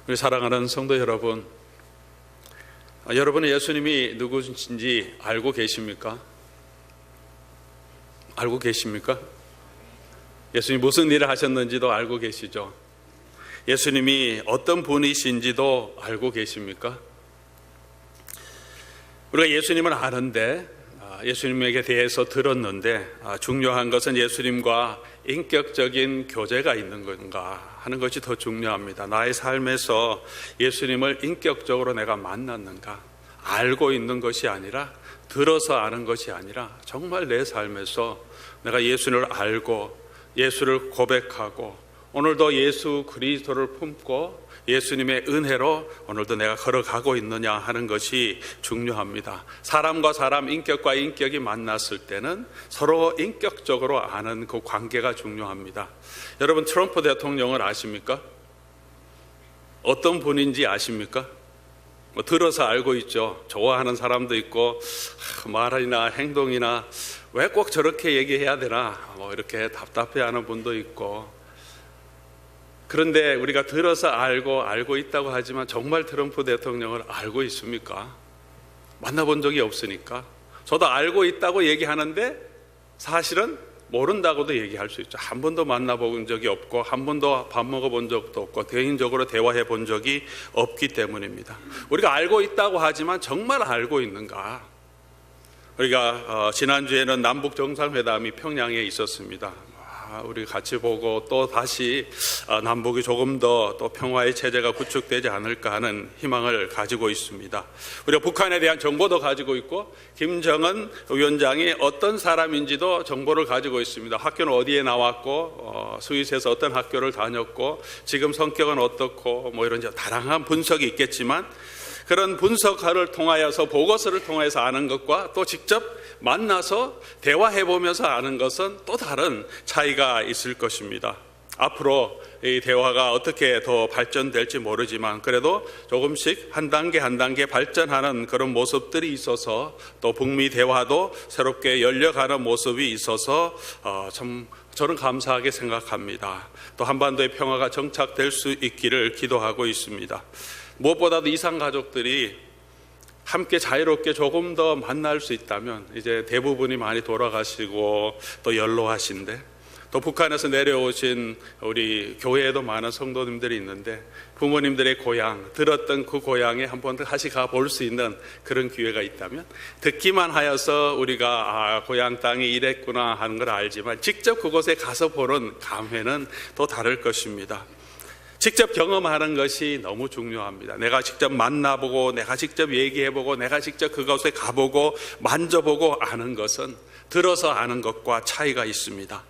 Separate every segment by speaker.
Speaker 1: 우리 사랑하는 성도 여러분, 여러분은 예수님이 누구신지 알고 계십니까? 알고 계십니까? 예수님이 무슨 일을 하셨는지도 알고 계시죠? 예수님이 어떤 분이신지도 알고 계십니까? 우리가 예수님을 아는데, 예수님에게 대해서 들었는데, 중요한 것은 예수님과 인격적인 교제가 있는 건가 하는 것이 더 중요합니다. 나의 삶에서 예수님을 인격적으로 내가 만났는가, 알고 있는 것이 아니라, 들어서 아는 것이 아니라 정말 내 삶에서 내가 예수를 알고 예수를 고백하고 오늘도 예수 그리스도를 품고 예수님의 은혜로 오늘도 내가 걸어가고 있느냐 하는 것이 중요합니다. 사람과 사람, 인격과 인격이 만났을 때는 서로 인격적으로 아는 그 관계가 중요합니다. 여러분, 트럼프 대통령을 아십니까? 어떤 분인지 아십니까? 들어서 알고 있죠. 좋아하는 사람도 있고, 말이나 행동이나 왜 꼭 저렇게 얘기해야 되나 이렇게 답답해하는 분도 있고. 그런데 우리가 들어서 알고 있다고 하지만 정말 트럼프 대통령을 알고 있습니까? 만나본 적이 없으니까. 저도 알고 있다고 얘기하는데 사실은 모른다고도 얘기할 수 있죠. 한 번도 만나본 적이 없고 한 번도 밥 먹어본 적도 없고 개인적으로 대화해 본 적이 없기 때문입니다. 우리가 알고 있다고 하지만 정말 알고 있는가? 우리가 지난주에는 남북 정상회담이 평양에 있었습니다. 우리 같이 보고 또 다시 남북이 조금 더 또 평화의 체제가 구축되지 않을까 하는 희망을 가지고 있습니다. 우리가 북한에 대한 정보도 가지고 있고 김정은 위원장이 어떤 사람인지도 정보를 가지고 있습니다. 학교는 어디에 나왔고 스위스에서 어떤 학교를 다녔고 지금 성격은 어떻고 이런 다양한 분석이 있겠지만 그런 분석을 통하여서 보고서를 통해서 아는 것과 또 직접 만나서 대화해보면서 아는 것은 또 다른 차이가 있을 것입니다. 앞으로 이 대화가 어떻게 더 발전될지 모르지만 그래도 조금씩 한 단계 한 단계 발전하는 그런 모습들이 있어서 또 북미 대화도 새롭게 열려가는 모습이 있어서 참 저는 감사하게 생각합니다. 또 한반도의 평화가 정착될 수 있기를 기도하고 있습니다. 무엇보다도 이산 가족들이 함께 자유롭게 조금 더 만날 수 있다면 이제 대부분이 많이 돌아가시고 또 연로하신데 또 북한에서 내려오신 우리 교회에도 많은 성도님들이 있는데 부모님들의 고향, 들었던 그 고향에 한번 다시 가볼 수 있는 그런 기회가 있다면 듣기만 하여서 우리가 고향 땅이 이랬구나 하는 걸 알지만 직접 그곳에 가서 보는 감회는 또 다를 것입니다. 직접 경험하는 것이 너무 중요합니다. 내가 직접 만나보고 내가 직접 얘기해보고 내가 직접 그곳에 가보고 만져보고 아는 것은 들어서 아는 것과 차이가 있습니다.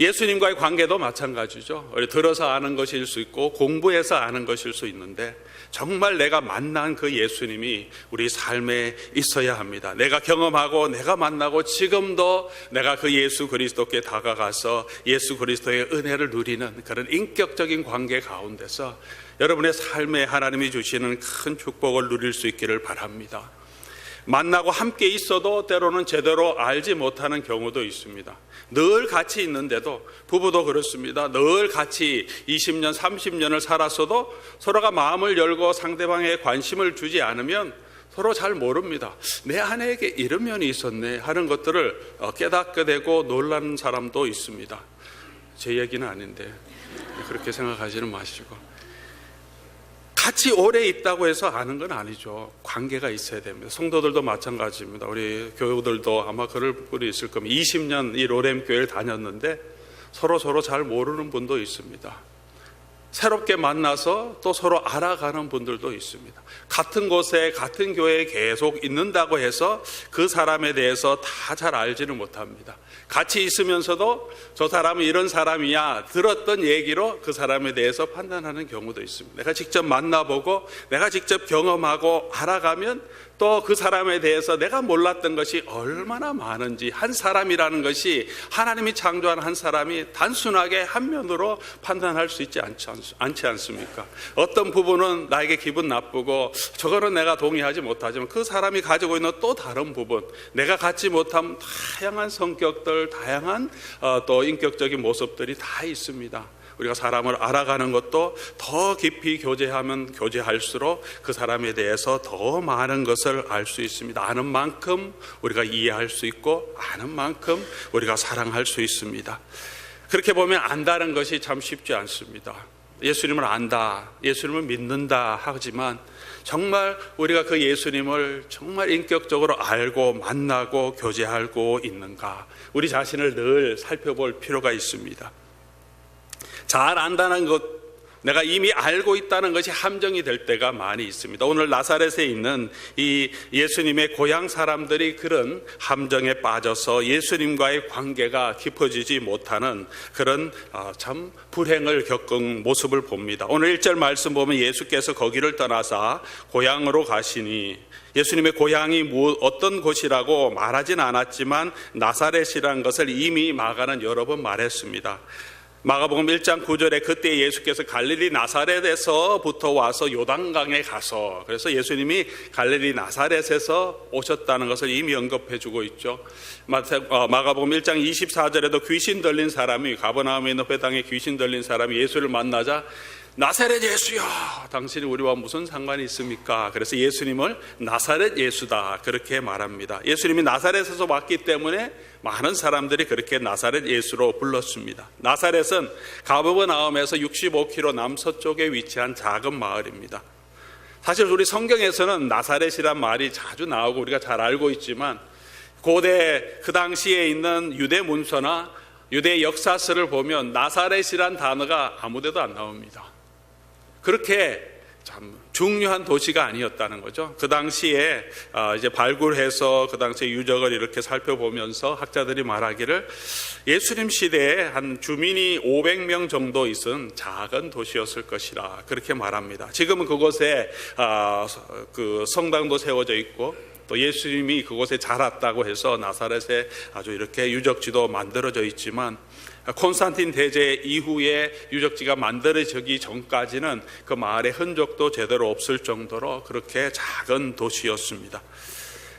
Speaker 1: 예수님과의 관계도 마찬가지죠. 들어서 아는 것일 수 있고 공부해서 아는 것일 수 있는데 정말 내가 만난 그 예수님이 우리 삶에 있어야 합니다. 내가 경험하고 내가 만나고 지금도 내가 그 예수 그리스도께 다가가서 예수 그리스도의 은혜를 누리는 그런 인격적인 관계 가운데서 여러분의 삶에 하나님이 주시는 큰 축복을 누릴 수 있기를 바랍니다. 만나고 함께 있어도 때로는 제대로 알지 못하는 경우도 있습니다. 늘 같이 있는데도 부부도 그렇습니다. 늘 같이 20년, 30년을 살았어도 서로가 마음을 열고 상대방에 관심을 주지 않으면 서로 잘 모릅니다. 내 아내에게 이런 면이 있었네 하는 것들을 깨닫게 되고 놀라는 사람도 있습니다. 제 얘기는 아닌데 그렇게 생각하지는 마시고. 같이 오래 있다고 해서 아는 건 아니죠. 관계가 있어야 됩니다. 성도들도 마찬가지입니다. 우리 교우들도 아마 그럴 분이 있을 겁니다. 20년 이 로렘 교회를 다녔는데 서로 잘 모르는 분도 있습니다. 새롭게 만나서 또 서로 알아가는 분들도 있습니다. 같은 곳에 같은 교회에 계속 있는다고 해서 그 사람에 대해서 다 잘 알지는 못합니다. 같이 있으면서도 저 사람은 이런 사람이야 들었던 얘기로 그 사람에 대해서 판단하는 경우도 있습니다. 내가 직접 만나보고 내가 직접 경험하고 알아가면 또 그 사람에 대해서 내가 몰랐던 것이 얼마나 많은지, 한 사람이라는 것이 하나님이 창조한 한 사람이 단순하게 한 면으로 판단할 수 있지 않지 않습니까? 어떤 부분은 나에게 기분 나쁘고 저거는 내가 동의하지 못하지만 그 사람이 가지고 있는 또 다른 부분, 내가 갖지 못한 다양한 성격들, 다양한 또 인격적인 모습들이 다 있습니다. 우리가 사람을 알아가는 것도 더 깊이 교제하면 교제할수록 그 사람에 대해서 더 많은 것을 알 수 있습니다. 아는 만큼 우리가 이해할 수 있고 아는 만큼 우리가 사랑할 수 있습니다. 그렇게 보면 안다는 것이 참 쉽지 않습니다. 예수님을 안다, 예수님을 믿는다 하지만 정말 우리가 그 예수님을 정말 인격적으로 알고 만나고 교제하고 있는가, 우리 자신을 늘 살펴볼 필요가 있습니다. 잘 안다는 것, 내가 이미 알고 있다는 것이 함정이 될 때가 많이 있습니다. 오늘 나사렛에 있는 이 예수님의 고향 사람들이 그런 함정에 빠져서 예수님과의 관계가 깊어지지 못하는 그런 참 불행을 겪은 모습을 봅니다. 오늘 1절 말씀 보면 예수께서 거기를 떠나사 고향으로 가시니, 예수님의 고향이 어떤 곳이라고 말하진 않았지만 나사렛이라는 것을 이미 마가는 여러 번 말했습니다. 마가복음 1장 9절에 그때 예수께서 갈릴리 나사렛에서부터 와서 요단강에 가서, 그래서 예수님이 갈릴리 나사렛에서 오셨다는 것을 이미 언급해 주고 있죠. 마가복음 1장 24절에도 귀신 들린 사람이, 가버나움에 있는 회당에 귀신 들린 사람이 예수를 만나자 나사렛 예수여, 당신이 우리와 무슨 상관이 있습니까? 그래서 예수님을 나사렛 예수다 그렇게 말합니다. 예수님이 나사렛에서 왔기 때문에 많은 사람들이 그렇게 나사렛 예수로 불렀습니다. 나사렛은 가버나움에서 65km 남서쪽에 위치한 작은 마을입니다. 사실 우리 성경에서는 나사렛이란 말이 자주 나오고 우리가 잘 알고 있지만 고대 그 당시에 있는 유대 문서나 유대 역사서를 보면 나사렛이란 단어가 아무데도 안 나옵니다. 그렇게 참 중요한 도시가 아니었다는 거죠. 그 당시에 이제 발굴해서 그 당시의 유적을 이렇게 살펴보면서 학자들이 말하기를 예수님 시대에 한 주민이 500명 정도 있은 작은 도시였을 것이라 그렇게 말합니다. 지금은 그곳에 그 성당도 세워져 있고 또 예수님이 그곳에 자랐다고 해서 나사렛에 아주 이렇게 유적지도 만들어져 있지만 콘스탄틴 대제 이후에 유적지가 만들어지기 전까지는 그 마을의 흔적도 제대로 없을 정도로 그렇게 작은 도시였습니다.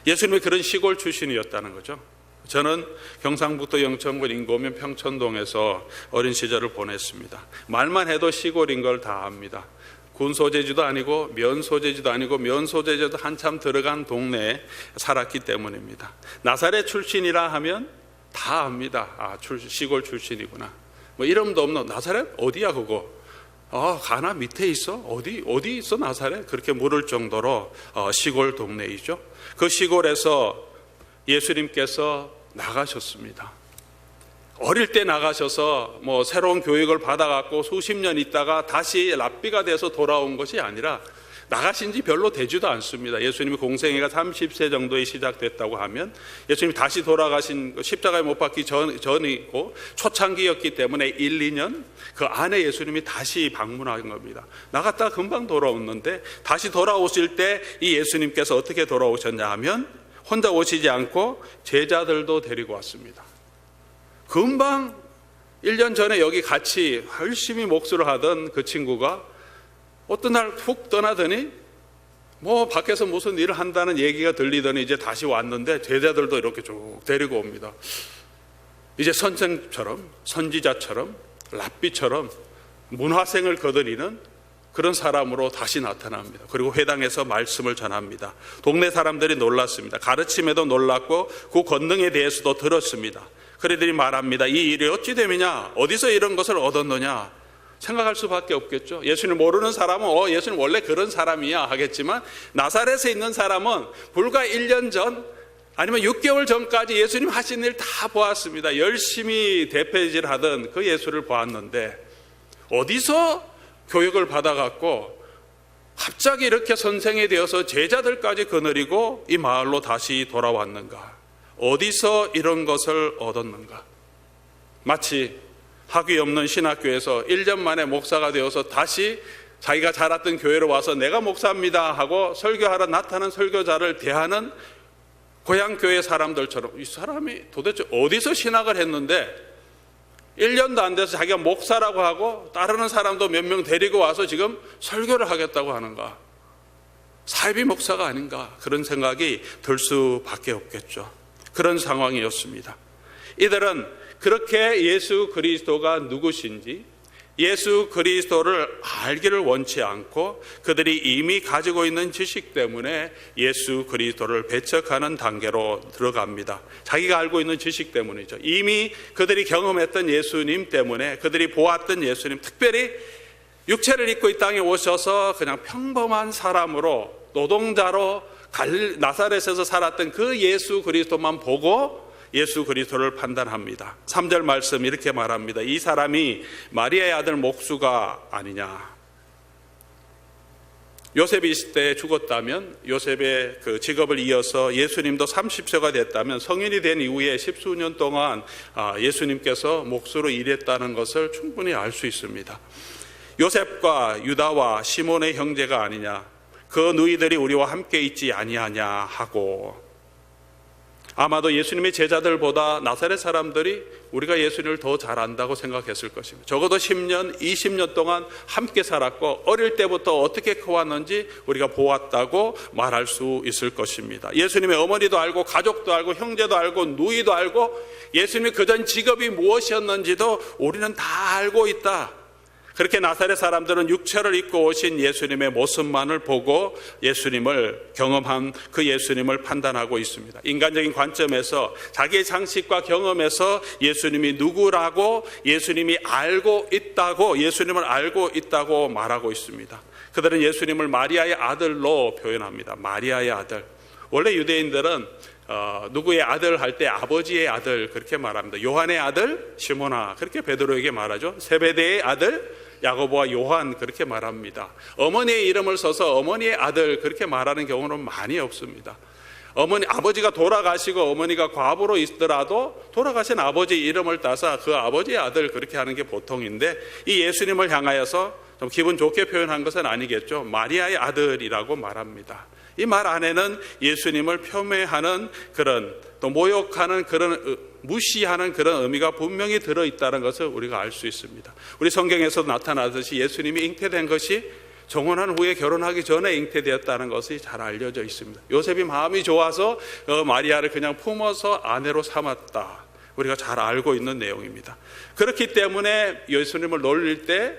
Speaker 1: 예수님이 그런 시골 출신이었다는 거죠. 저는 경상북도 영천군 인고면 평천동에서 어린 시절을 보냈습니다. 말만 해도 시골인 걸 다 압니다. 군 소재지도 아니고 면 소재지도 아니고 면 소재지도 한참 들어간 동네에 살았기 때문입니다. 나사렛 출신이라 하면 다 압니다. 시골 출신이구나. 뭐 이름도 없는 나사렛 어디야 그거? 가나 밑에 있어? 어디 있어 나사렛? 그렇게 물을 정도로 시골 동네이죠. 그 시골에서 예수님께서 나가셨습니다. 어릴 때 나가셔서 뭐 새로운 교육을 받아갖고 수십 년 있다가 다시 랍비가 돼서 돌아온 것이 아니라 나가신 지 별로 되지도 않습니다. 예수님이 공생애가 30세 정도에 시작됐다고 하면 예수님이 다시 돌아가신 십자가에 못 박기 전이고 초창기였기 때문에 1, 2년 그 안에 예수님이 다시 방문한 겁니다. 나갔다가 금방 돌아오는데 다시 돌아오실 때 이 예수님께서 어떻게 돌아오셨냐 하면 혼자 오시지 않고 제자들도 데리고 왔습니다. 금방 1년 전에 여기 같이 열심히 목수를 하던 그 친구가 어떤 날 훅 떠나더니 뭐 밖에서 무슨 일을 한다는 얘기가 들리더니 이제 다시 왔는데 제자들도 이렇게 쭉 데리고 옵니다. 이제 선생처럼 선지자처럼 랍비처럼 문화생을 거느리는 그런 사람으로 다시 나타납니다. 그리고 회당에서 말씀을 전합니다. 동네 사람들이 놀랐습니다. 가르침에도 놀랐고 그 권능에 대해서도 들었습니다. 그들이 말합니다. 이 일이 어찌 됨이냐? 어디서 이런 것을 얻었느냐? 생각할 수밖에 없겠죠. 예수님 모르는 사람은 예수님 원래 그런 사람이야 하겠지만 나사렛에 있는 사람은 불과 1년 전 아니면 6개월 전까지 예수님 하신 일 다 보았습니다. 열심히 대패질하던 그 예수를 보았는데 어디서 교육을 받아갖고 갑자기 이렇게 선생이 되어서 제자들까지 거느리고 이 마을로 다시 돌아왔는가? 어디서 이런 것을 얻었는가? 마치 학위 없는 신학교에서 1년 만에 목사가 되어서 다시 자기가 자랐던 교회로 와서 내가 목사입니다 하고 설교하러 나타난 설교자를 대하는 고향 교회 사람들처럼, 이 사람이 도대체 어디서 신학을 했는데 1년도 안 돼서 자기가 목사라고 하고 따르는 사람도 몇 명 데리고 와서 지금 설교를 하겠다고 하는가? 사이비 목사가 아닌가? 그런 생각이 들 수밖에 없겠죠. 그런 상황이었습니다. 이들은 그렇게 예수 그리스도가 누구신지, 예수 그리스도를 알기를 원치 않고 그들이 이미 가지고 있는 지식 때문에 예수 그리스도를 배척하는 단계로 들어갑니다. 자기가 알고 있는 지식 때문이죠. 이미 그들이 경험했던 예수님 때문에, 그들이 보았던 예수님, 특별히 육체를 입고 이 땅에 오셔서 그냥 평범한 사람으로, 노동자로 나사렛에서 살았던 그 예수 그리스도만 보고 예수 그리스도를 판단합니다. 3절 말씀 이렇게 말합니다. 이 사람이 마리아의 아들 목수가 아니냐. 요셉이 있을 때 죽었다면 요셉의 그 직업을 이어서 예수님도 30세가 됐다면 성인이 된 이후에 10수년 동안 예수님께서 목수로 일했다는 것을 충분히 알 수 있습니다. 요셉과 유다와 시몬의 형제가 아니냐, 그 누이들이 우리와 함께 있지 아니하냐 하고, 아마도 예수님의 제자들보다 나사렛 사람들이 우리가 예수님을 더 잘 안다고 생각했을 것입니다. 적어도 10년, 20년 동안 함께 살았고 어릴 때부터 어떻게 커왔는지 우리가 보았다고 말할 수 있을 것입니다. 예수님의 어머니도 알고 가족도 알고 형제도 알고 누이도 알고 예수님의 그전 직업이 무엇이었는지도 우리는 다 알고 있다. 그렇게 나사렛 사람들은 육체를 입고 오신 예수님의 모습만을 보고 예수님을 경험한 그 예수님을 판단하고 있습니다. 인간적인 관점에서 자기의 상식과 경험에서 예수님이 누구라고, 예수님이 알고 있다고, 예수님을 알고 있다고 말하고 있습니다. 그들은 예수님을 마리아의 아들로 표현합니다. 마리아의 아들. 원래 유대인들은 누구의 아들 할 때 아버지의 아들 그렇게 말합니다. 요한의 아들 시몬아, 그렇게 베드로에게 말하죠. 세베대의 아들 야고보와 요한 그렇게 말합니다. 어머니의 이름을 써서 어머니의 아들 그렇게 말하는 경우는 많이 없습니다. 아버지가 돌아가시고 어머니가 과부로 있더라도 돌아가신 아버지 이름을 따서 그 아버지의 아들 그렇게 하는 게 보통인데, 이 예수님을 향하여서 좀 기분 좋게 표현한 것은 아니겠죠. 마리아의 아들이라고 말합니다. 이 말 안에는 예수님을 폄훼하는 그런, 또 모욕하는 그런, 무시하는 그런 의미가 분명히 들어있다는 것을 우리가 알 수 있습니다. 우리 성경에서 나타나듯이 예수님이 잉태된 것이 정혼한 후에 결혼하기 전에 잉태되었다는 것이 잘 알려져 있습니다. 요셉이 마음이 좋아서 마리아를 그냥 품어서 아내로 삼았다. 우리가 잘 알고 있는 내용입니다. 그렇기 때문에 예수님을 놀릴 때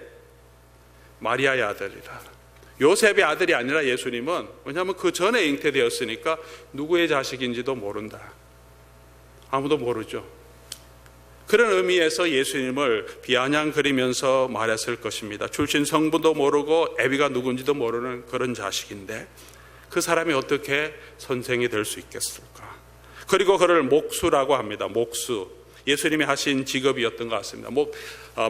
Speaker 1: 마리아의 아들이라, 요셉의 아들이 아니라 예수님은, 왜냐하면 그 전에 잉태되었으니까 누구의 자식인지도 모른다. 아무도 모르죠. 그런 의미에서 예수님을 비아냥거리면서 말했을 것입니다. 출신 성분도 모르고 애비가 누군지도 모르는 그런 자식인데 그 사람이 어떻게 선생이 될 수 있겠을까? 그리고 그를 목수라고 합니다. 목수. 예수님이 하신 직업이었던 것 같습니다.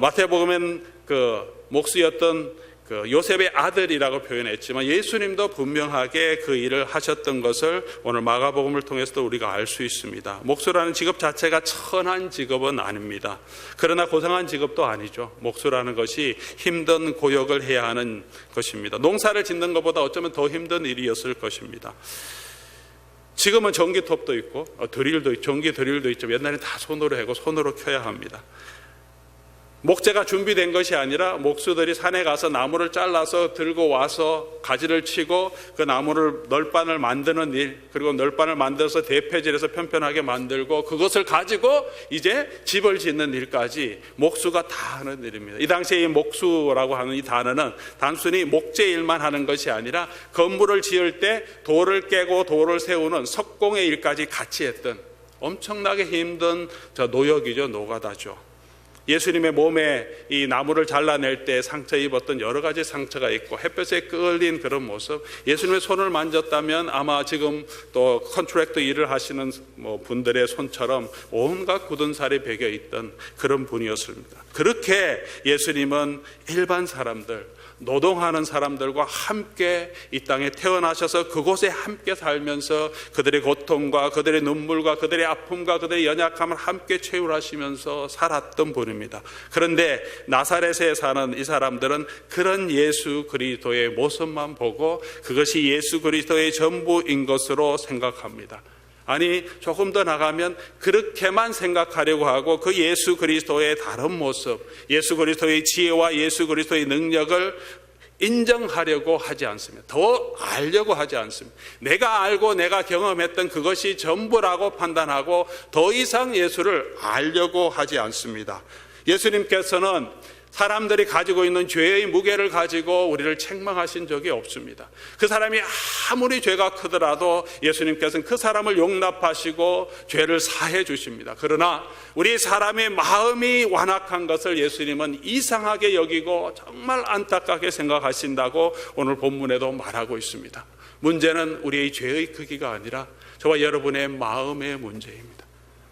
Speaker 1: 마태복음엔 그 목수였던 그 요셉의 아들이라고 표현했지만 예수님도 분명하게 그 일을 하셨던 것을 오늘 마가복음을 통해서도 우리가 알 수 있습니다. 목수라는 직업 자체가 천한 직업은 아닙니다. 그러나 고상한 직업도 아니죠. 목수라는 것이 힘든 고역을 해야 하는 것입니다. 농사를 짓는 것보다 어쩌면 더 힘든 일이었을 것입니다. 지금은 전기톱도 있고 전기 드릴도 있죠. 옛날에 다 손으로 하고 손으로 켜야 합니다. 목재가 준비된 것이 아니라 목수들이 산에 가서 나무를 잘라서 들고 와서 가지를 치고 그 나무를 널판을 만드는 일, 그리고 널판을 만들어서 대패질해서 편편하게 만들고 그것을 가지고 이제 집을 짓는 일까지 목수가 다 하는 일입니다. 이 당시에 이 목수라고 하는 이 단어는 단순히 목재 일만 하는 것이 아니라 건물을 지을 때 돌을 깨고 돌을 세우는 석공의 일까지 같이 했던 엄청나게 힘든 노역이죠. 노가다죠. 예수님의 몸에 이 나무를 잘라낼 때 상처 입었던 여러 가지 상처가 있고 햇볕에 끌린 그런 모습, 예수님의 손을 만졌다면 아마 지금 또 컨트랙트 일을 하시는 분들의 손처럼 온갖 굳은 살이 배겨 있던 그런 분이었습니다. 그렇게 예수님은 일반 사람들, 노동하는 사람들과 함께 이 땅에 태어나셔서 그곳에 함께 살면서 그들의 고통과 그들의 눈물과 그들의 아픔과 그들의 연약함을 함께 체휼하시면서 살았던 분입니다. 그런데 나사렛에 사는 이 사람들은 그런 예수 그리스도의 모습만 보고 그것이 예수 그리스도의 전부인 것으로 생각합니다. 아니, 조금 더 나가면 그렇게만 생각하려고 하고 그 예수 그리스도의 다른 모습, 예수 그리스도의 지혜와 예수 그리스도의 능력을 인정하려고 하지 않습니다. 더 알려고 하지 않습니다. 내가 알고 내가 경험했던 그것이 전부라고 판단하고 더 이상 예수를 알려고 하지 않습니다. 예수님께서는 사람들이 가지고 있는 죄의 무게를 가지고 우리를 책망하신 적이 없습니다. 그 사람이 아무리 죄가 크더라도 예수님께서는 그 사람을 용납하시고 죄를 사해 주십니다. 그러나 우리 사람의 마음이 완악한 것을 예수님은 이상하게 여기고 정말 안타깝게 생각하신다고 오늘 본문에도 말하고 있습니다. 문제는 우리의 죄의 크기가 아니라 저와 여러분의 마음의 문제입니다.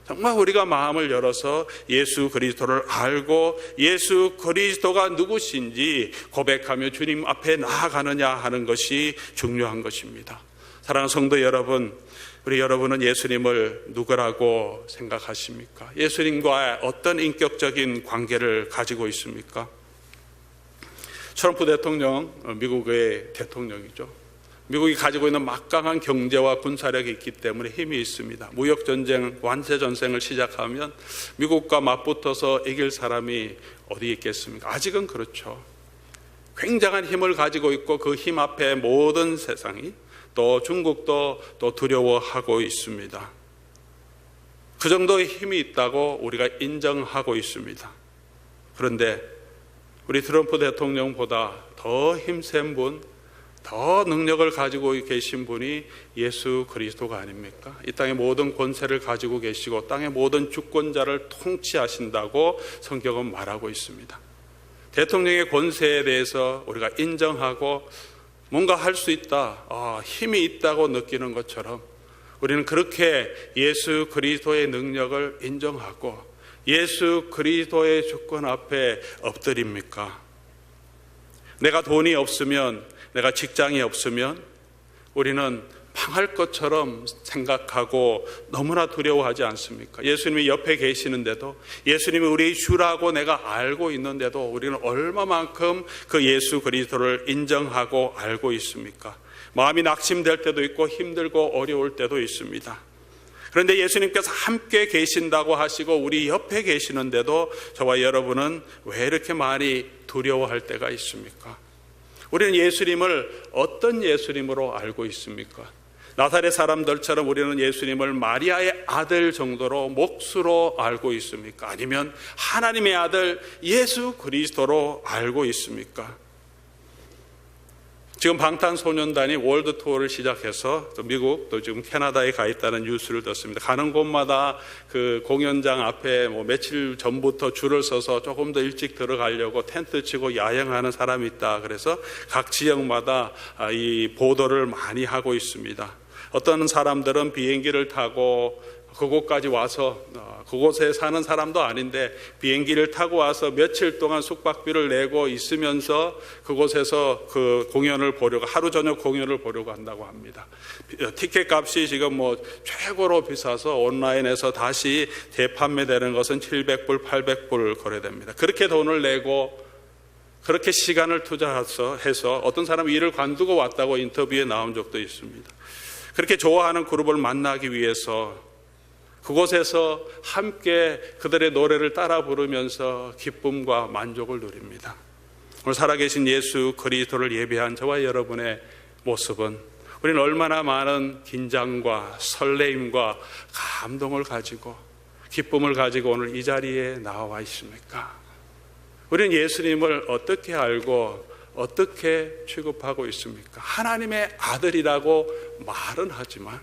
Speaker 1: 정말 우리가 마음을 열어서 예수 그리스도를 알고 예수 그리스도가 누구신지 고백하며 주님 앞에 나아가느냐 하는 것이 중요한 것입니다. 사랑하는 성도 여러분, 우리 여러분은 예수님을 누구라고 생각하십니까? 예수님과 어떤 인격적인 관계를 가지고 있습니까? 트럼프 대통령, 미국의 대통령이죠. 미국이 가지고 있는 막강한 경제와 군사력이 있기 때문에 힘이 있습니다. 무역전쟁, 관세전쟁을 시작하면 미국과 맞붙어서 이길 사람이 어디 있겠습니까? 아직은 그렇죠. 굉장한 힘을 가지고 있고 그 힘 앞에 모든 세상이 또 중국도 또 두려워하고 있습니다. 그 정도의 힘이 있다고 우리가 인정하고 있습니다. 그런데 우리 트럼프 대통령보다 더 힘센 분, 더 능력을 가지고 계신 분이 예수 그리스도가 아닙니까? 이 땅의 모든 권세를 가지고 계시고 땅의 모든 주권자를 통치하신다고 성경은 말하고 있습니다. 대통령의 권세에 대해서 우리가 인정하고 뭔가 할 수 있다, 힘이 있다고 느끼는 것처럼 우리는 그렇게 예수 그리스도의 능력을 인정하고 예수 그리스도의 주권 앞에 엎드립니까? 내가 돈이 없으면, 내가 직장이 없으면 우리는 망할 것처럼 생각하고 너무나 두려워하지 않습니까? 예수님이 옆에 계시는데도, 예수님이 우리의 주라고 내가 알고 있는데도 우리는 얼마만큼 그 예수 그리스도를 인정하고 알고 있습니까? 마음이 낙심될 때도 있고 힘들고 어려울 때도 있습니다. 그런데 예수님께서 함께 계신다고 하시고 우리 옆에 계시는데도 저와 여러분은 왜 이렇게 많이 두려워할 때가 있습니까? 우리는 예수님을 어떤 예수님으로 알고 있습니까? 나사렛 사람들처럼 우리는 예수님을 마리아의 아들 정도로 몫으로 알고 있습니까? 아니면 하나님의 아들 예수 그리스도로 알고 있습니까? 지금 방탄소년단이 월드 투어를 시작해서 또 미국 또 지금 캐나다에 가 있다는 뉴스를 듣습니다. 가는 곳마다 그 공연장 앞에 며칠 전부터 줄을 서서 조금 더 일찍 들어가려고 텐트 치고 야영하는 사람이 있다. 그래서 각 지역마다 이 보도를 많이 하고 있습니다. 어떤 사람들은 비행기를 타고 그곳까지 와서 그곳에 사는 사람도 아닌데 비행기를 타고 와서 며칠 동안 숙박비를 내고 있으면서 그곳에서 그 공연을 보려고, 하루 저녁 공연을 보려고 한다고 합니다. 티켓 값이 지금 최고로 비싸서 온라인에서 다시 재판매되는 것은 700불, 800불 거래됩니다. 그렇게 돈을 내고 그렇게 시간을 투자해서 어떤 사람은 일을 관두고 왔다고 인터뷰에 나온 적도 있습니다. 그렇게 좋아하는 그룹을 만나기 위해서 그곳에서 함께 그들의 노래를 따라 부르면서 기쁨과 만족을 누립니다. 오늘 살아계신 예수 그리스도를 예배한 저와 여러분의 모습은 우리는 얼마나 많은 긴장과 설레임과 감동을 가지고 기쁨을 가지고 오늘 이 자리에 나와 있습니까? 우리는 예수님을 어떻게 알고 어떻게 취급하고 있습니까? 하나님의 아들이라고 말은 하지만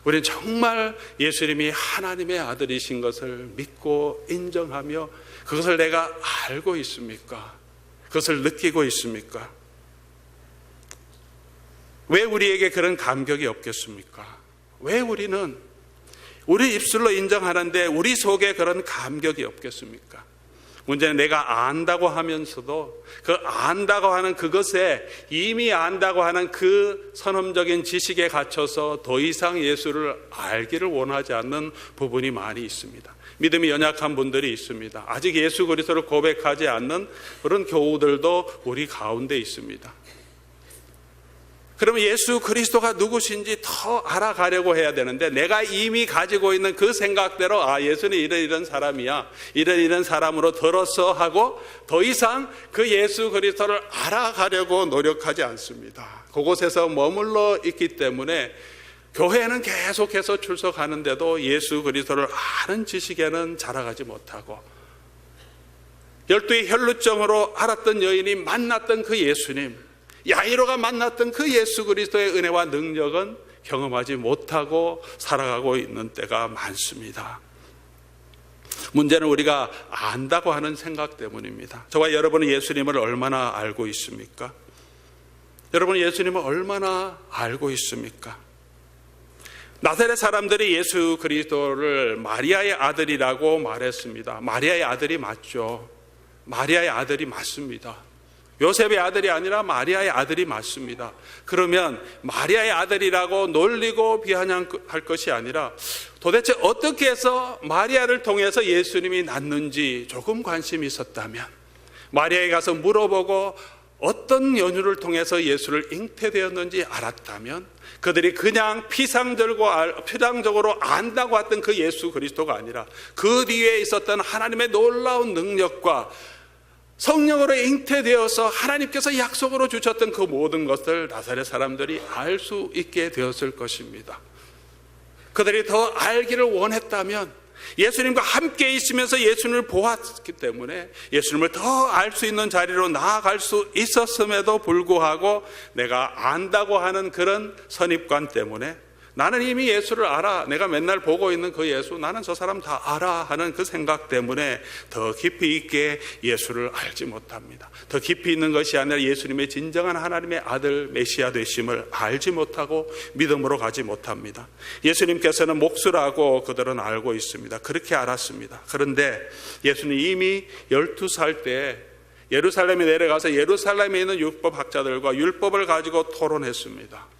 Speaker 1: 우리는 정말 예수님이 하나님의 아들이신 것을 믿고 인정하며 그것을 내가 알고 있습니까? 그것을 느끼고 있습니까? 왜 우리에게 그런 감격이 없겠습니까? 왜 우리는 우리 입술로 인정하는데 우리 속에 그런 감격이 없겠습니까? 문제는 내가 안다고 하면서도 그 안다고 하는 그것에 이미 안다고 하는 그 선험적인 지식에 갇혀서 더 이상 예수를 알기를 원하지 않는 부분이 많이 있습니다. 믿음이 연약한 분들이 있습니다. 아직 예수 그리스도를 고백하지 않는 그런 교우들도 우리 가운데 있습니다. 그러면 예수 그리스도가 누구신지 더 알아가려고 해야 되는데, 내가 이미 가지고 있는 그 생각대로 예수는 이런 사람이야, 이런 사람으로 들었어 하고 더 이상 그 예수 그리스도를 알아가려고 노력하지 않습니다. 그곳에서 머물러 있기 때문에 교회는 계속해서 출석하는데도 예수 그리스도를 아는 지식에는 자라가지 못하고, 12의 혈루증으로 알았던 여인이 만났던 그 예수님, 야이로가 만났던 그 예수 그리스도의 은혜와 능력은 경험하지 못하고 살아가고 있는 때가 많습니다. 문제는 우리가 안다고 하는 생각 때문입니다. 저와 여러분은 예수님을 얼마나 알고 있습니까? 여러분은 예수님을 얼마나 알고 있습니까? 나사렛 사람들이 예수 그리스도를 마리아의 아들이라고 말했습니다. 마리아의 아들이 맞죠. 마리아의 아들이 맞습니다. 요셉의 아들이 아니라 마리아의 아들이 맞습니다. 그러면 마리아의 아들이라고 놀리고 비아냥할 것이 아니라 도대체 어떻게 해서 마리아를 통해서 예수님이 낳는지 조금 관심이 있었다면, 마리아에 가서 물어보고 어떤 연유를 통해서 예수를 잉태되었는지 알았다면, 그들이 그냥 피상적으로 안다고 했던 그 예수 그리스도가 아니라 그 뒤에 있었던 하나님의 놀라운 능력과 성령으로 잉태되어서 하나님께서 약속으로 주셨던 그 모든 것을 나사렛 사람들이 알 수 있게 되었을 것입니다. 그들이 더 알기를 원했다면, 예수님과 함께 있으면서 예수님을 보았기 때문에 예수님을 더 알 수 있는 자리로 나아갈 수 있었음에도 불구하고, 내가 안다고 하는 그런 선입관 때문에, 나는 이미 예수를 알아, 내가 맨날 보고 있는 그 예수, 나는 저 사람 다 알아 하는 그 생각 때문에 더 깊이 있게 예수를 알지 못합니다. 더 깊이 있는 것이 아니라 예수님의 진정한 하나님의 아들 메시아 되심을 알지 못하고 믿음으로 가지 못합니다. 예수님께서는 몫이라고 그들은 알고 있습니다. 그렇게 알았습니다. 그런데 예수는 이미 12살 때 예루살렘에 내려가서 예루살렘에 있는 율법학자들과 율법을 가지고 토론했습니다.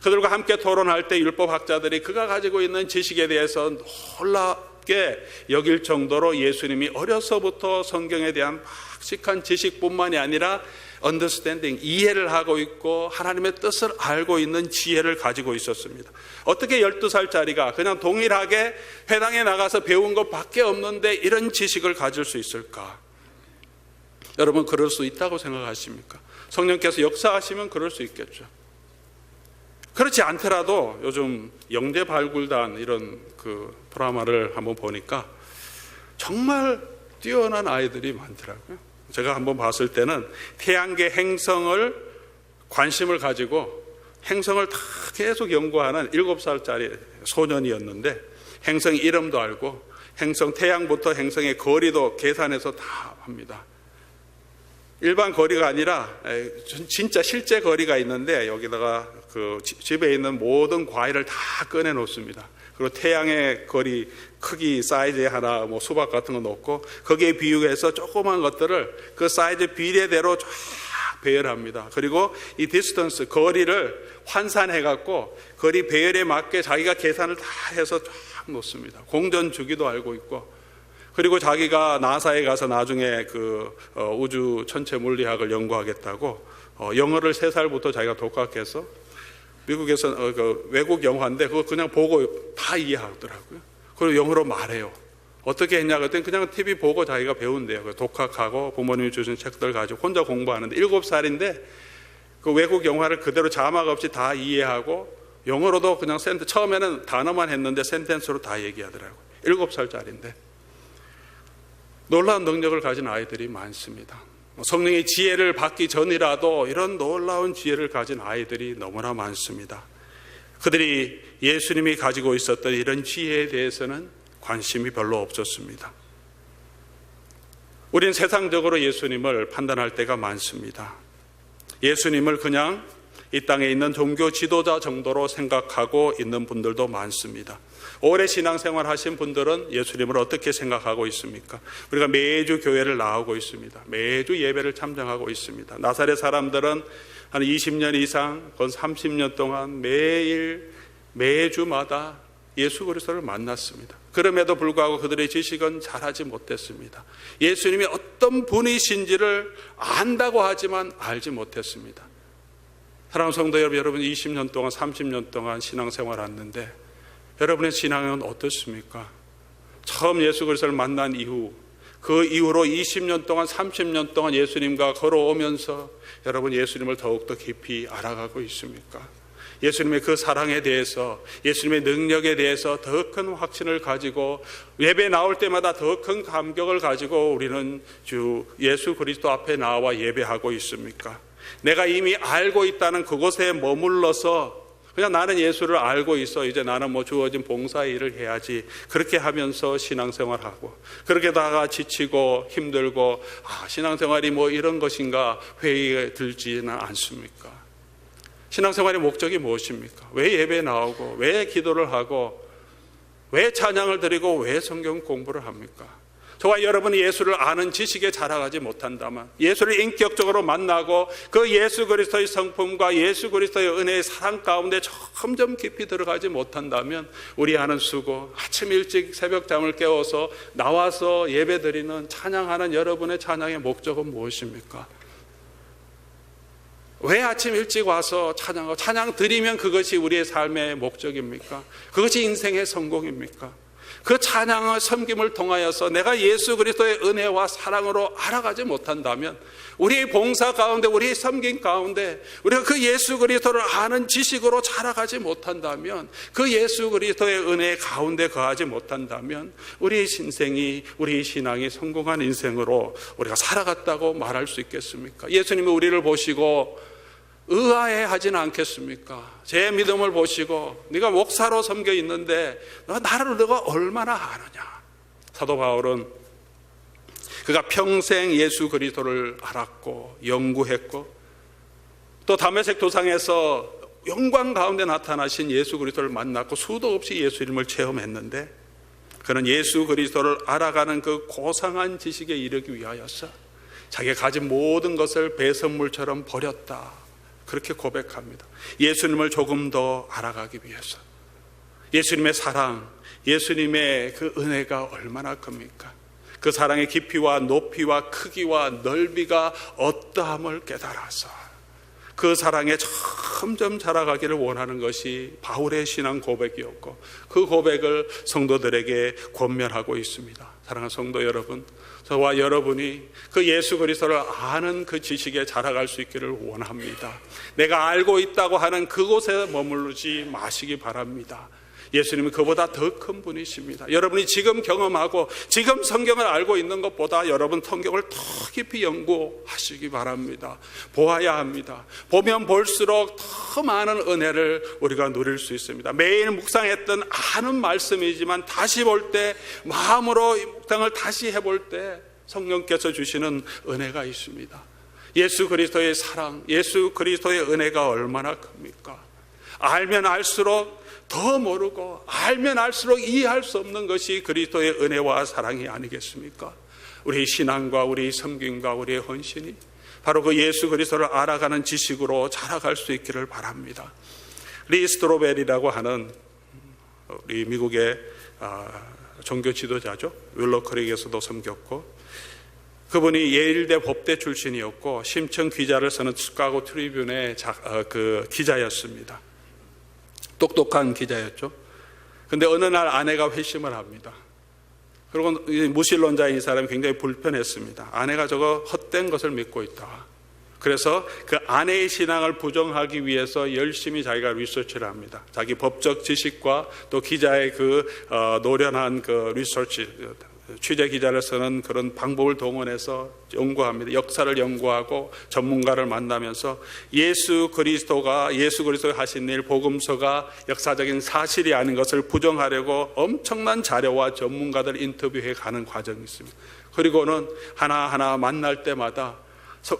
Speaker 1: 그들과 함께 토론할 때 율법학자들이 그가 가지고 있는 지식에 대해서 놀랍게 여길 정도로 예수님이 어려서부터 성경에 대한 박식한 지식뿐만이 아니라 understanding, 이해를 하고 있고 하나님의 뜻을 알고 있는 지혜를 가지고 있었습니다. 어떻게 12살짜리가 그냥 동일하게 회당에 나가서 배운 것밖에 없는데 이런 지식을 가질 수 있을까? 여러분, 그럴 수 있다고 생각하십니까? 성령께서 역사하시면 그럴 수 있겠죠. 그렇지 않더라도 요즘 영대 발굴단 이런 그 드라마를 한번 보니까 정말 뛰어난 아이들이 많더라고요. 제가 한번 봤을 때는 태양계 행성을 관심을 가지고 행성을 다 계속 연구하는 7살짜리 소년이었는데, 행성 이름도 알고 행성 태양부터 행성의 거리도 계산해서 다 합니다. 일반 거리가 아니라 진짜 실제 거리가 있는데, 여기다가 그 집에 있는 모든 과일을 다 꺼내 놓습니다. 그리고 태양의 거리 크기 사이즈에 하나 뭐 수박 같은 거 놓고 거기에 비유해서 조그만 것들을 그 사이즈 비례대로 쫙 배열합니다. 그리고 이 디스턴스, 거리를 환산해 갖고 거리 배열에 맞게 자기가 계산을 다 해서 쫙 놓습니다. 공전 주기도 알고 있고, 그리고 자기가 나사에 가서 나중에 그 우주 천체 물리학을 연구하겠다고 영어를 3살부터 자기가 독학해서, 미국에서 그 외국 영화인데 그거 그냥 보고 다 이해하더라고요. 그리고 영어로 말해요. 어떻게 했냐 그랬더니 그냥 TV 보고 자기가 배운대요. 독학하고 부모님이 주신 책들 가지고 혼자 공부하는데, 7살인데 그 외국 영화를 그대로 자막 없이 다 이해하고 영어로도 그냥 처음에는 단어만 했는데 센텐스로 다 얘기하더라고요. 7살짜리인데. 놀라운 능력을 가진 아이들이 많습니다. 성령의 지혜를 받기 전이라도 이런 놀라운 지혜를 가진 아이들이 너무나 많습니다. 그들이 예수님이 가지고 있었던 이런 지혜에 대해서는 관심이 별로 없었습니다. 우린 세상적으로 예수님을 판단할 때가 많습니다. 예수님을 그냥 이 땅에 있는 종교 지도자 정도로 생각하고 있는 분들도 많습니다. 오래 신앙생활 하신 분들은 예수님을 어떻게 생각하고 있습니까? 우리가 매주 교회를 나오고 있습니다. 매주 예배를 참정하고 있습니다. 나사렛 사람들은 한 20년 이상, 건 30년 동안 매주마다 예수 그리스도를 만났습니다. 그럼에도 불구하고 그들의 지식은 잘하지 못했습니다. 예수님이 어떤 분이신지를 안다고 하지만 알지 못했습니다. 사랑하는 성도 여러분, 20년 동안 30년 동안 신앙생활을 했는데 여러분의 신앙은 어떻습니까? 처음 예수 그리스도를 만난 이후, 그 이후로 20년 동안 30년 동안 예수님과 걸어오면서 여러분 예수님을 더욱더 깊이 알아가고 있습니까? 예수님의 그 사랑에 대해서, 예수님의 능력에 대해서 더 큰 확신을 가지고 예배 나올 때마다 더 큰 감격을 가지고 우리는 주 예수 그리스도 앞에 나와 예배하고 있습니까? 내가 이미 알고 있다는 그곳에 머물러서 그냥 나는 예수를 알고 있어, 이제 나는 뭐 주어진 봉사 일을 해야지, 그렇게 하면서 신앙생활하고, 그렇게 다가 지치고 힘들고 신앙생활이 뭐 이런 것인가 회의에 들지는 않습니까? 신앙생활의 목적이 무엇입니까? 왜 예배에 나오고, 왜 기도를 하고, 왜 찬양을 드리고, 왜 성경 공부를 합니까? 저와 여러분이 예수를 아는 지식에 자라가지 못한다면, 예수를 인격적으로 만나고 그 예수 그리스도의 성품과 예수 그리스도의 은혜의 사랑 가운데 점점 깊이 들어가지 못한다면 우리 하는 수고, 아침 일찍 새벽 잠을 깨워서 나와서 예배 드리는 찬양하는 여러분의 찬양의 목적은 무엇입니까? 왜 아침 일찍 와서 찬양하고 찬양 드리면 그것이 우리의 삶의 목적입니까? 그것이 인생의 성공입니까? 그 찬양과 섬김을 통하여서 내가 예수 그리스도의 은혜와 사랑으로 알아가지 못한다면, 우리의 봉사 가운데, 우리의 섬김 가운데 우리가 그 예수 그리스도를 아는 지식으로 자라가지 못한다면, 그 예수 그리스도의 은혜 가운데 거하지 못한다면 우리의 인생이, 우리의 신앙이 성공한 인생으로 우리가 살아갔다고 말할 수 있겠습니까? 예수님이 우리를 보시고 의아해하지는 않겠습니까? 제 믿음을 보시고 네가 목사로 섬겨 있는데 나를 너가 얼마나 아느냐? 사도 바울은 그가 평생 예수 그리스도를 알았고 연구했고, 또 다메섹 도상에서 영광 가운데 나타나신 예수 그리스도를 만났고 수도 없이 예수님을 체험했는데, 그는 예수 그리스도를 알아가는 그 고상한 지식에 이르기 위하여서 자기가 가진 모든 것을 배선물처럼 버렸다, 그렇게 고백합니다. 예수님을 조금 더 알아가기 위해서. 예수님의 사랑, 예수님의 그 은혜가 얼마나 큽니까? 그 사랑의 깊이와 높이와 크기와 넓이가 어떠함을 깨달아서 그 사랑에 점점 자라가기를 원하는 것이 바울의 신앙 고백이었고, 그 고백을 성도들에게 권면하고 있습니다. 사랑하는 성도 여러분, 저와 여러분이 그 예수 그리스도를 아는 그 지식에 자라갈 수 있기를 원합니다. 내가 알고 있다고 하는 그곳에 머무르지 마시기 바랍니다. 예수님은 그보다 더 큰 분이십니다. 여러분이 지금 경험하고 지금 성경을 알고 있는 것보다 여러분 성경을 더 깊이 연구하시기 바랍니다. 보아야 합니다. 보면 볼수록 더 많은 은혜를 우리가 누릴 수 있습니다. 매일 묵상했던 아는 말씀이지만 다시 볼 때, 마음으로 묵상을 다시 해볼 때 성령께서 주시는 은혜가 있습니다. 예수 그리스도의 사랑, 예수 그리스도의 은혜가 얼마나 큽니까? 알면 알수록 더 모르고, 알면 알수록 이해할 수 없는 것이 그리스도의 은혜와 사랑이 아니겠습니까? 우리의 신앙과 우리의 섬김과 우리의 헌신이 바로 그 예수 그리스도를 알아가는 지식으로 자라갈 수 있기를 바랍니다. 리 스트로벨이라고 하는 우리 미국의 종교 지도자죠. 윌로크릭에서도 섬겼고, 그분이 예일대 법대 출신이었고 심층 기자를 쓰는 시카고 트리뷴의 그 기자였습니다. 똑똑한 기자였죠. 근데 어느 날 아내가 회심을 합니다. 그리고 무신론자인 이 사람이 굉장히 불편했습니다. 아내가 저거 헛된 것을 믿고 있다. 그래서 그 아내의 신앙을 부정하기 위해서 열심히 자기가 리서치를 합니다. 자기 법적 지식과 또 기자의 그 노련한 그 리서치, 취재 기자를 쓰는 그런 방법을 동원해서 연구합니다. 역사를 연구하고 전문가를 만나면서 예수 그리스도가 하신 일, 복음서가 역사적인 사실이 아닌 것을 부정하려고 엄청난 자료와 전문가들 인터뷰해 가는 과정이 있습니다. 그리고는 하나하나 만날 때마다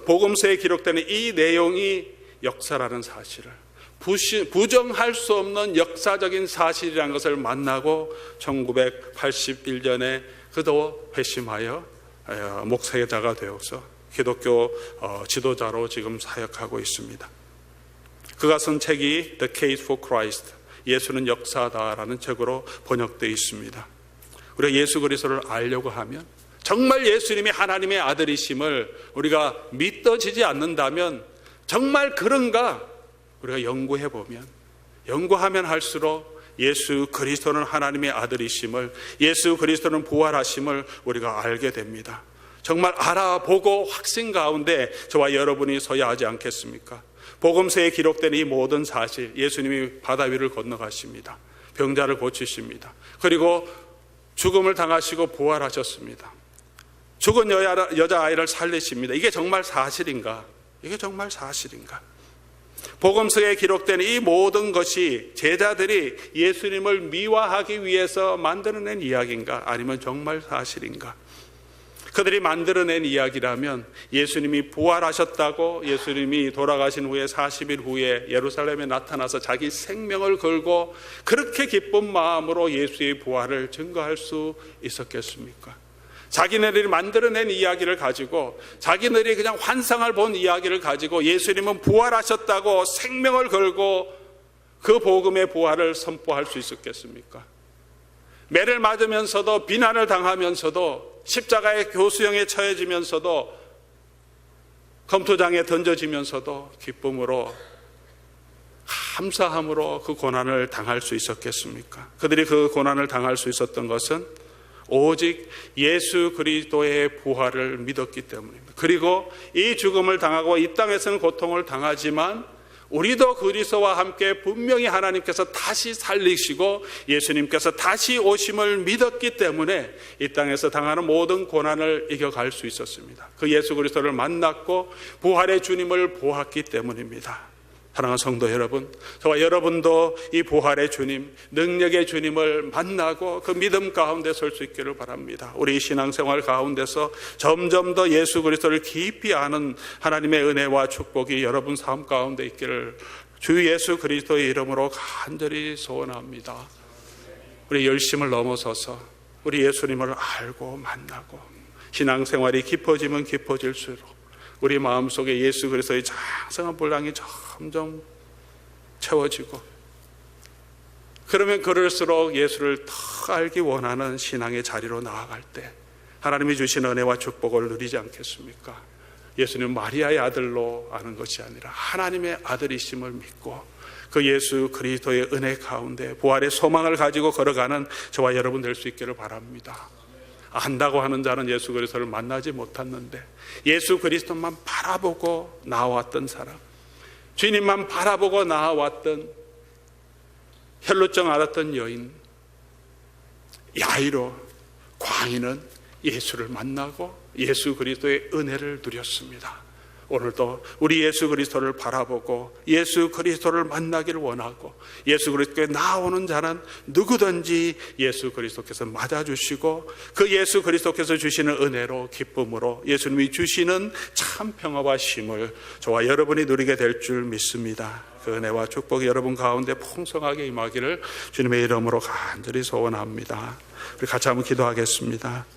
Speaker 1: 복음서에 기록되는 이 내용이 역사라는 사실을, 부정할 수 없는 역사적인 사실이라는 것을 만나고 1981년에 그도 회심하여 목회자가 되어서 기독교 지도자로 지금 사역하고 있습니다. 그가 쓴 책이 The Case for Christ, 예수는 역사다라는 책으로 번역되어 있습니다. 우리가 예수 그리스도를 알려고 하면, 정말 예수님이 하나님의 아들이심을 우리가 믿어지지 않는다면, 정말 그런가 우리가 연구하면 할수록 예수 그리스도는 하나님의 아들이심을, 예수 그리스도는 부활하심을 우리가 알게 됩니다. 정말 알아보고 확신 가운데 저와 여러분이 서야 하지 않겠습니까? 복음서에 기록된 이 모든 사실, 예수님이 바다 위를 건너가십니다. 병자를 고치십니다. 그리고 죽음을 당하시고 부활하셨습니다. 죽은 여자아이를 살리십니다. 이게 정말 사실인가? 이게 정말 사실인가? 복음서에 기록된 이 모든 것이 제자들이 예수님을 미화하기 위해서 만들어낸 이야기인가? 아니면 정말 사실인가? 그들이 만들어낸 이야기라면, 예수님이 부활하셨다고, 예수님이 돌아가신 후에 40일 후에 예루살렘에 나타나서 자기 생명을 걸고 그렇게 기쁜 마음으로 예수의 부활을 증거할 수 있었겠습니까? 자기네들이 만들어낸 이야기를 가지고, 자기네들이 그냥 환상을 본 이야기를 가지고 예수님은 부활하셨다고 생명을 걸고 그 복음의 부활을 선포할 수 있었겠습니까? 매를 맞으면서도, 비난을 당하면서도, 십자가의 교수형에 처해지면서도, 검토장에 던져지면서도 기쁨으로, 감사함으로 그 고난을 당할 수 있었겠습니까? 그들이 그 고난을 당할 수 있었던 것은 오직 예수 그리스도의 부활을 믿었기 때문입니다. 그리고 이 죽음을 당하고 이 땅에서는 고통을 당하지만 우리도 그리스도와 함께 분명히 하나님께서 다시 살리시고 예수님께서 다시 오심을 믿었기 때문에 이 땅에서 당하는 모든 고난을 이겨갈 수 있었습니다. 그 예수 그리스도를 만났고 부활의 주님을 보았기 때문입니다. 사랑하는 성도 여러분, 저와 여러분도 이 부활의 주님, 능력의 주님을 만나고 그 믿음 가운데 설 수 있기를 바랍니다. 우리 신앙생활 가운데서 점점 더 예수 그리스도를 깊이 아는 하나님의 은혜와 축복이 여러분 삶 가운데 있기를 주 예수 그리스도의 이름으로 간절히 소원합니다. 우리 열심을 넘어서서 우리 예수님을 알고 만나고 신앙생활이 깊어지면 깊어질수록 우리 마음속에 예수 그리스도의 장성한 분량이 점점 채워지고, 그러면 그럴수록 예수를 더 알기 원하는 신앙의 자리로 나아갈 때 하나님이 주신 은혜와 축복을 누리지 않겠습니까? 예수님 마리아의 아들로 아는 것이 아니라 하나님의 아들이심을 믿고 그 예수 그리스도의 은혜 가운데 부활의 소망을 가지고 걸어가는 저와 여러분 될 수 있기를 바랍니다. 안다고 하는 자는 예수 그리스도를 만나지 못했는데, 예수 그리스도만 바라보고 나왔던 사람, 주님만 바라보고 나왔던 혈루증 앓았던 여인 야이로, 광인은 예수를 만나고 예수 그리스도의 은혜를 누렸습니다. 오늘도 우리 예수 그리스도를 바라보고 예수 그리스도를 만나기를 원하고, 예수 그리스도에 나오는 자는 누구든지 예수 그리스도께서 맞아주시고 그 예수 그리스도께서 주시는 은혜로, 기쁨으로 예수님이 주시는 참 평화와 쉼을 저와 여러분이 누리게 될 줄 믿습니다. 그 은혜와 축복이 여러분 가운데 풍성하게 임하기를 주님의 이름으로 간절히 소원합니다. 우리 같이 한번 기도하겠습니다.